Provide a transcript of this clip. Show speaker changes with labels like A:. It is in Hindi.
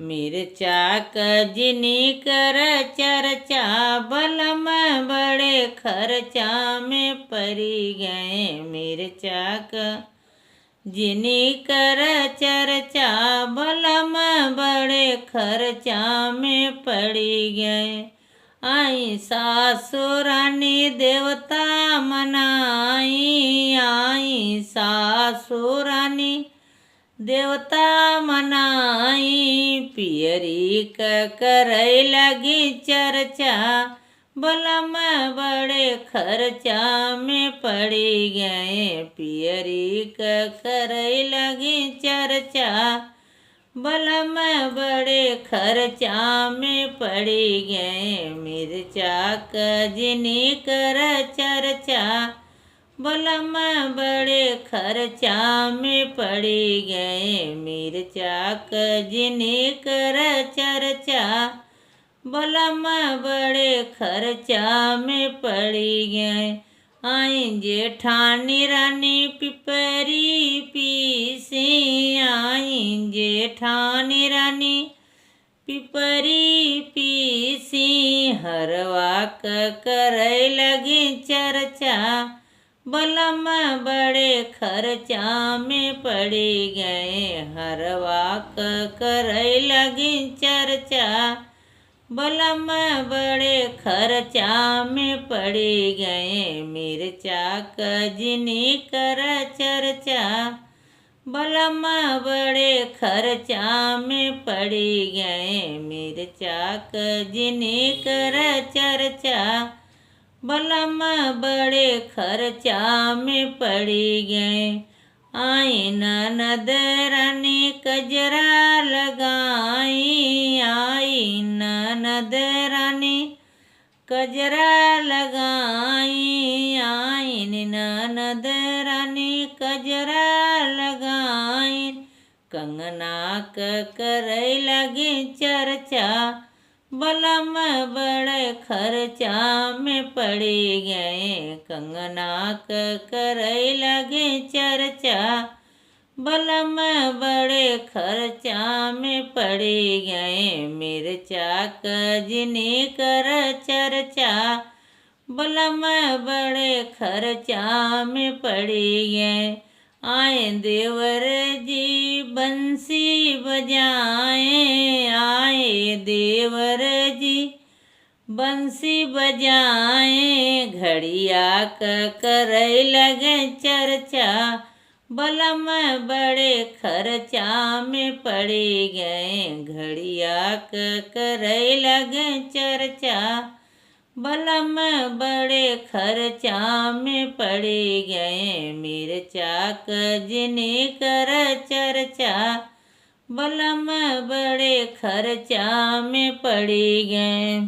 A: मिर्चा कजनी कर चर्चा बलम बड़े खर्चा में पड़ी गए। मिर्चा कजनी कर चर्चा बलम बड़े खर्चा में पड़ी गए। आई सासुरानी देवता मनाई, आई सासुरानी देवता मनाई। पियरी करई लगी चर्चा बलम बड़े खर्चा में पड़ी गए। पियरी करई लगी चर्चा बलम बड़े खर्चा में पड़ी गए। मिर्चा कजनी कर चर्चा बलम बड़े खर्चा में पड़ी गए। मिर्चा कजनी कर चर्चा बलम बड़े खर्चा में पड़ी गए। आई जेठानी रानी पिपरी पीसी, आई जेठानी रानी पिपरी पीसी। हरवा करई लगी चर्चा बलम बड़े खर्चा में पड़ी गए। हरवा करई लगी चर्चा बलम बड़े खर्चा में पड़ी गए। मिर्चा कजनी कर चर्चा बलम बड़े खर्चा में पड़ी गए। मिर्चा कजनी कर चर्चा बलम बड़े खर्चा में पड़ी गए। आई ननद रानी कजरा लगाई, आई ननद रानी कजरा लगाई, आई ननद रानी कजरा लगाई। कंगना करई लगी चर्चा बलम बड़े खर्चा में पड़ी गए। कंगना करई लगी चर्चा बलम बड़े खर्चा में पड़ी गए। मिर्चा कजनी कर चर्चा बलम बड़े खर्चा में पड़ी गए। आए देवर जी बंसी बजाए, आए देवर जी बंसी बजाए। घड़िया करई लगे चर्चा बलम बड़े खर्चा में पड़ी गए। घड़िया करई लगे चर्चा बलम बड़े खर्चा में पड़ी गए। मिर्चा कजनी कर चर्चा बलम बड़े खर्चा में पड़ी गए।